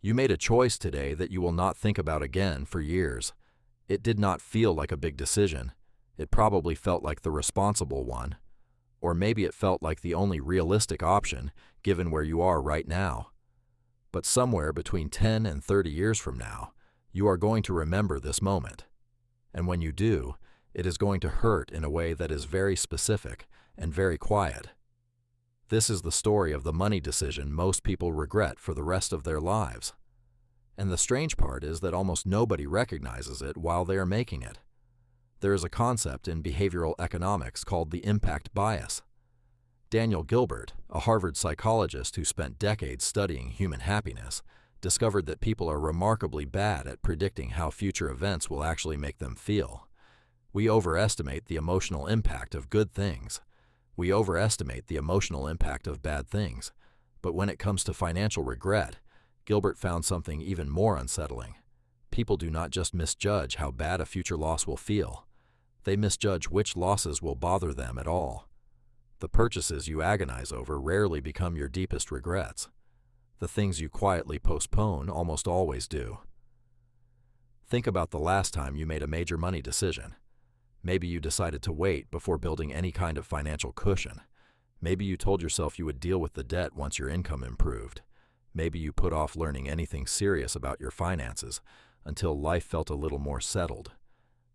You made a choice today that you will not think about again for years. It did not feel like a big decision. It probably felt like the responsible one. Or maybe it felt like the only realistic option, given where you are right now. But somewhere between 10 and 30 years from now, you are going to remember this moment. And when you do, it is going to hurt in a way that is very specific and very quiet. This is the story of the money decision most people regret for the rest of their lives. And the strange part is that almost nobody recognizes it while they are making it. There is a concept in behavioral economics called the impact bias. Daniel Gilbert, a Harvard psychologist who spent decades studying human happiness, discovered that people are remarkably bad at predicting how future events will actually make them feel. We overestimate the emotional impact of good things. We overestimate the emotional impact of bad things. But when it comes to financial regret, Gilbert found something even more unsettling. People do not just misjudge how bad a future loss will feel. They misjudge which losses will bother them at all. The purchases you agonize over rarely become your deepest regrets. The things you quietly postpone almost always do. Think about the last time you made a major money decision. Maybe you decided to wait before building any kind of financial cushion. Maybe you told yourself you would deal with the debt once your income improved. Maybe you put off learning anything serious about your finances until life felt a little more settled.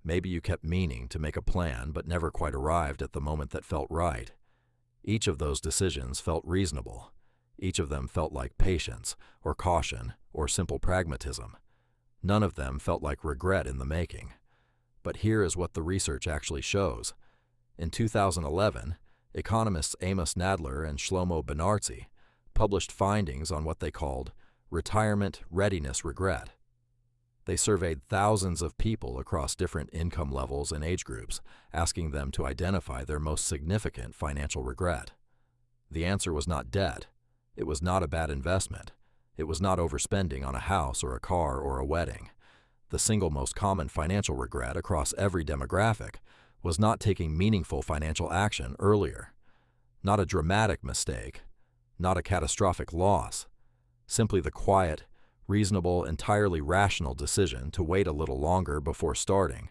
Maybe you kept meaning to make a plan but never quite arrived at the moment that felt right. Each of those decisions felt reasonable. Each of them felt like patience or caution or simple pragmatism. None of them felt like regret in the making. But here is what the research actually shows. In 2011, economists Amos Nadler and Shlomo Benartzi published findings on what they called retirement readiness regret. They surveyed thousands of people across different income levels and age groups, asking them to identify their most significant financial regret. The answer was not debt. It was not a bad investment. It was not overspending on a house or a car or a wedding. The single most common financial regret across every demographic was not taking meaningful financial action earlier. Not a dramatic mistake, not a catastrophic loss, simply the quiet, reasonable, entirely rational decision to wait a little longer before starting.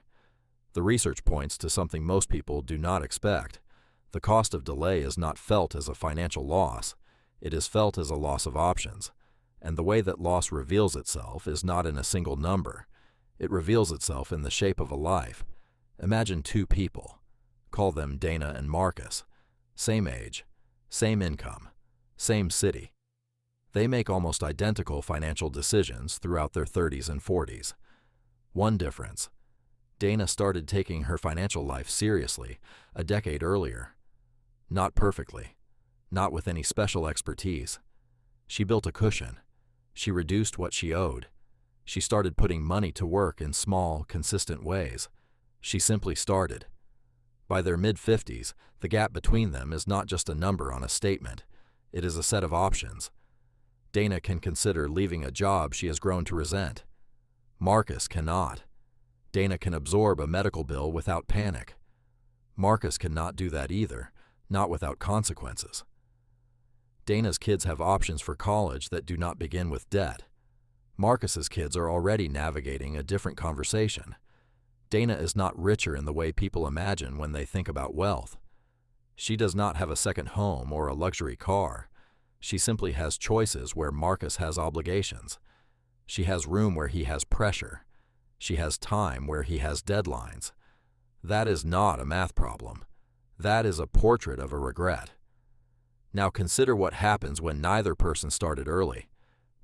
The research points to something most people do not expect. The cost of delay is not felt as a financial loss. It is felt as a loss of options. And the way that loss reveals itself is not in a single number. It reveals itself in the shape of a life. Imagine two people. Call them Dana and Marcus. Same age, same income, same city. They make almost identical financial decisions throughout their 30s and 40s. One difference. Dana started taking her financial life seriously a decade earlier. Not perfectly. Not with any special expertise. She built a cushion. She reduced what she owed. She started putting money to work in small, consistent ways. She simply started. By their mid-50s, the gap between them is not just a number on a statement. It is a set of options. Dana can consider leaving a job she has grown to resent. Marcus cannot. Dana can absorb a medical bill without panic. Marcus cannot do that either, not without consequences. Dana's kids have options for college that do not begin with debt. Marcus's kids are already navigating a different conversation. Dana is not richer in the way people imagine when they think about wealth. She does not have a second home or a luxury car. She simply has choices where Marcus has obligations. She has room where he has pressure. She has time where he has deadlines. That is not a math problem. That is a portrait of a regret. Now consider what happens when neither person started early,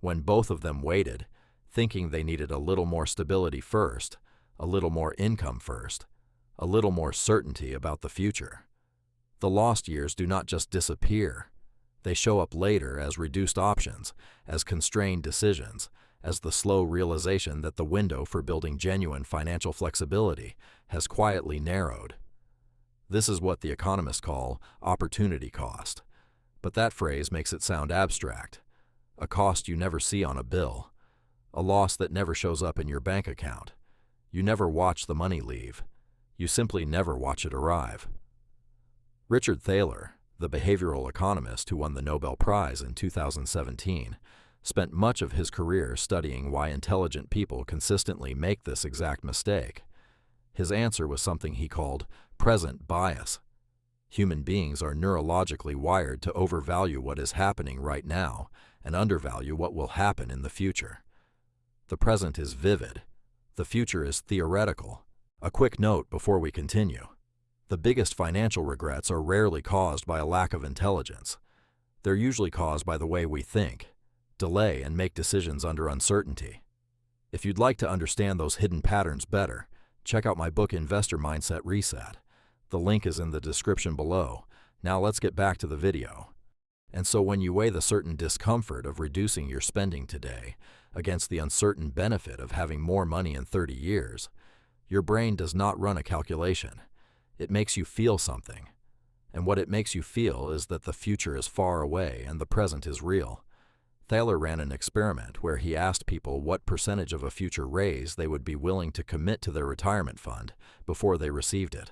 when both of them waited, thinking they needed a little more stability first, a little more income first, a little more certainty about the future. The lost years do not just disappear. They show up later as reduced options, as constrained decisions, as the slow realization that the window for building genuine financial flexibility has quietly narrowed. This is what the economists call opportunity cost. But that phrase makes it sound abstract. A cost you never see on a bill. A loss that never shows up in your bank account. You never watch the money leave. You simply never watch it arrive. Richard Thaler, the behavioral economist who won the Nobel Prize in 2017, spent much of his career studying why intelligent people consistently make this exact mistake. His answer was something he called present bias. Human beings are neurologically wired to overvalue what is happening right now and undervalue what will happen in the future. The present is vivid. The future is theoretical. A quick note before we continue. The biggest financial regrets are rarely caused by a lack of intelligence. They're usually caused by the way we think, delay, and make decisions under uncertainty. If you'd like to understand those hidden patterns better, check out my book Investor Mindset Reset. The link is in the description below. Now let's get back to the video. And so when you weigh the certain discomfort of reducing your spending today against the uncertain benefit of having more money in 30 years, your brain does not run a calculation. It makes you feel something. And what it makes you feel is that the future is far away and the present is real. Thaler ran an experiment where he asked people what percentage of a future raise they would be willing to commit to their retirement fund before they received it.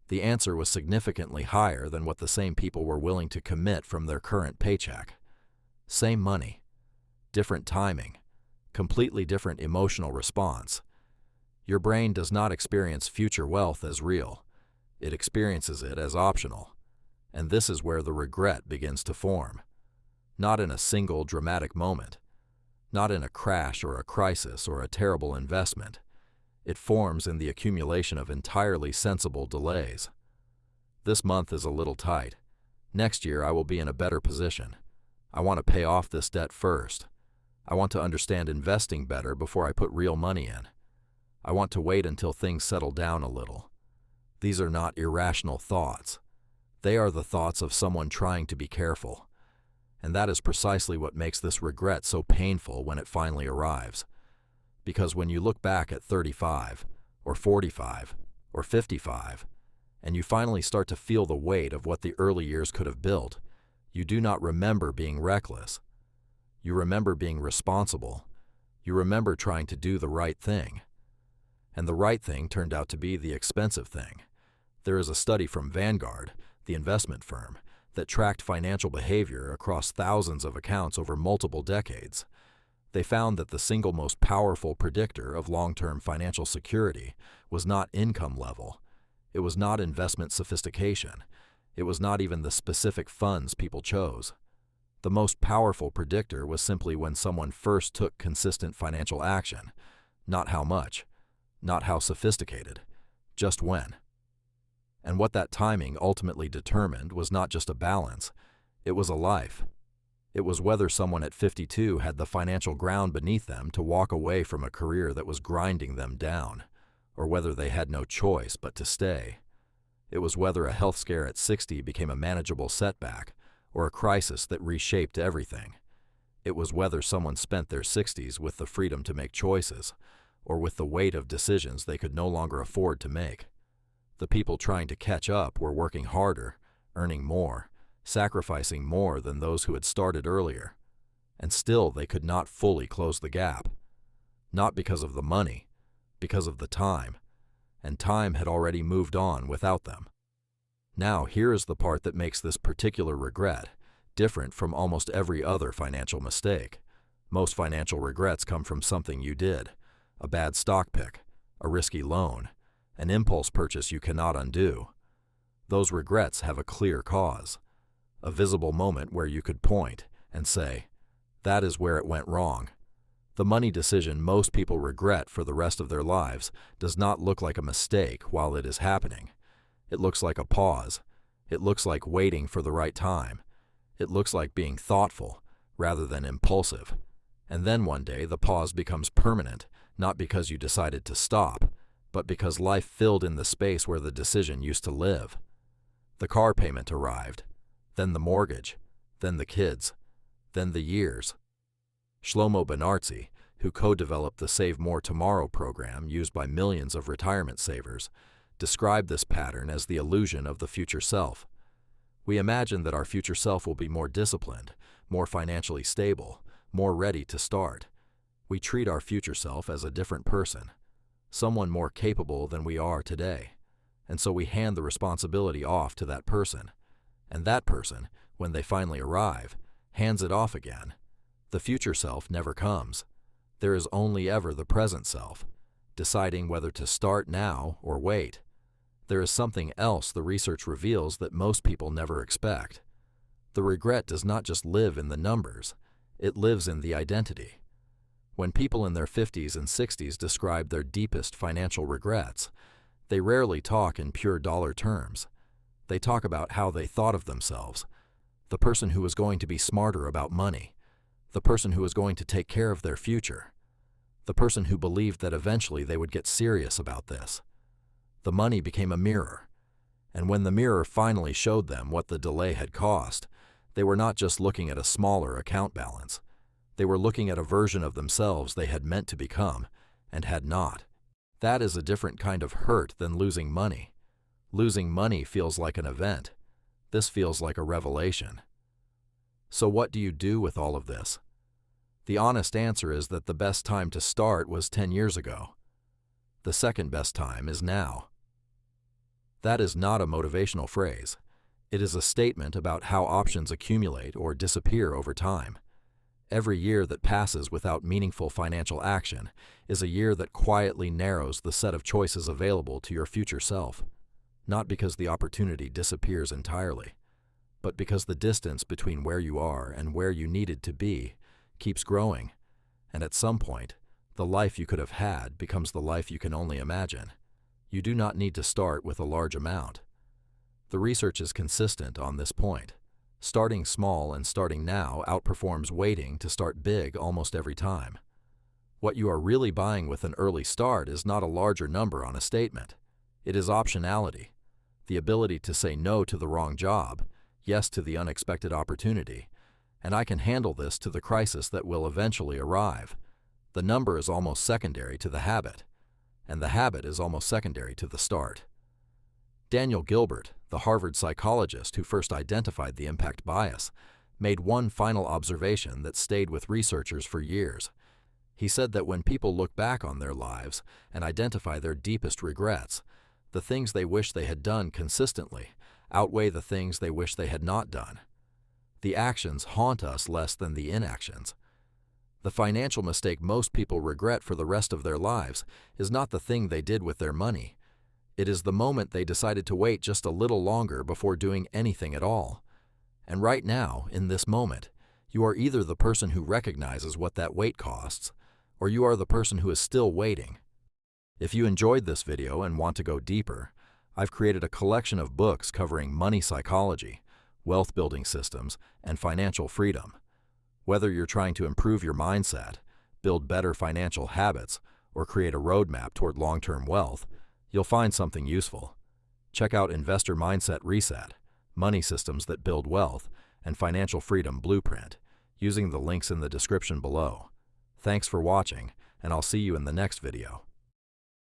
The answer was significantly higher than what the same people were willing to commit from their current paycheck. Same money, different timing, completely different emotional response. Your brain does not experience future wealth as real. It experiences it as optional. And this is where the regret begins to form. Not in a single dramatic moment, not in a crash or a crisis or a terrible investment. It forms in the accumulation of entirely sensible delays. This month is a little tight. Next year I will be in a better position. I want to pay off this debt first. I want to understand investing better before I put real money in. I want to wait until things settle down a little. These are not irrational thoughts. They are the thoughts of someone trying to be careful. And that is precisely what makes this regret so painful when it finally arrives. Because when you look back at 35, or 45, or 55, and you finally start to feel the weight of what the early years could have built, you do not remember being reckless. You remember being responsible. You remember trying to do the right thing. And the right thing turned out to be the expensive thing. There is a study from Vanguard, the investment firm, that tracked financial behavior across thousands of accounts over multiple decades. They found that the single most powerful predictor of long-term financial security was not income level. It was not investment sophistication. It was not even the specific funds people chose. The most powerful predictor was simply when someone first took consistent financial action. Not how much, not how sophisticated, just when. And what that timing ultimately determined was not just a balance, it was a life. It was whether someone at 52 had the financial ground beneath them to walk away from a career that was grinding them down, or whether they had no choice but to stay. It was whether a health scare at 60 became a manageable setback, or a crisis that reshaped everything. It was whether someone spent their 60s with the freedom to make choices, or with the weight of decisions they could no longer afford to make. The people trying to catch up were working harder, earning more, sacrificing more than those who had started earlier. And still they could not fully close the gap. Not because of the money, because of the time. And time had already moved on without them. Now here is the part that makes this particular regret different from almost every other financial mistake. Most financial regrets come from something you did. A bad stock pick, a risky loan, an impulse purchase you cannot undo. Those regrets have a clear cause, a visible moment where you could point and say, that is where it went wrong. The money decision most people regret for the rest of their lives does not look like a mistake while it is happening. It looks like a pause. It looks like waiting for the right time. It looks like being thoughtful rather than impulsive. And then one day the pause becomes permanent, not because you decided to stop, but because life filled in the space where the decision used to live. The car payment arrived, then the mortgage, then the kids, then the years. Shlomo Benartzi, who co-developed the Save More Tomorrow program used by millions of retirement savers, described this pattern as the illusion of the future self. We imagine that our future self will be more disciplined, more financially stable, more ready to start. We treat our future self as a different person, someone more capable than we are today. And so we hand the responsibility off to that person. And that person, when they finally arrive, hands it off again. The future self never comes. There is only ever the present self, deciding whether to start now or wait. There is something else the research reveals that most people never expect. The regret does not just live in the numbers, it lives in the identity. When people in their 50s and 60s describe their deepest financial regrets, they rarely talk in pure dollar terms. They talk about how they thought of themselves, the person who was going to be smarter about money, the person who was going to take care of their future, the person who believed that eventually they would get serious about this. The money became a mirror, and when the mirror finally showed them what the delay had cost, they were not just looking at a smaller account balance. They were looking at a version of themselves they had meant to become and had not. That is a different kind of hurt than losing money. Losing money feels like an event. This feels like a revelation. So what do you do with all of this? The honest answer is that the best time to start was 10 years ago. The second best time is now. That is not a motivational phrase. It is a statement about how options accumulate or disappear over time. Every year that passes without meaningful financial action is a year that quietly narrows the set of choices available to your future self. Not because the opportunity disappears entirely, but because the distance between where you are and where you needed to be keeps growing, and at some point, the life you could have had becomes the life you can only imagine. You do not need to start with a large amount. The research is consistent on this point. Starting small and starting now outperforms waiting to start big almost every time. What you are really buying with an early start is not a larger number on a statement. It is optionality, the ability to say no to the wrong job, yes to the unexpected opportunity, and I can handle this to the crisis that will eventually arrive. The number is almost secondary to the habit, and the habit is almost secondary to the start. Daniel Gilbert, the Harvard psychologist who first identified the impact bias, made one final observation that stayed with researchers for years. He said that when people look back on their lives and identify their deepest regrets, the things they wish they had done consistently outweigh the things they wish they had not done. The actions haunt us less than the inactions. The financial mistake most people regret for the rest of their lives is not the thing they did with their money. It is the moment they decided to wait just a little longer before doing anything at all. And right now, in this moment, you are either the person who recognizes what that wait costs, or you are the person who is still waiting. If you enjoyed this video and want to go deeper, I've created a collection of books covering money psychology, wealth building systems, and financial freedom. Whether you're trying to improve your mindset, build better financial habits, or create a roadmap toward long-term wealth, you'll find something useful. Check out Investor Mindset Reset, Money Systems That Build Wealth, and Financial Freedom Blueprint, using the links in the description below. Thanks for watching, and I'll see you in the next video.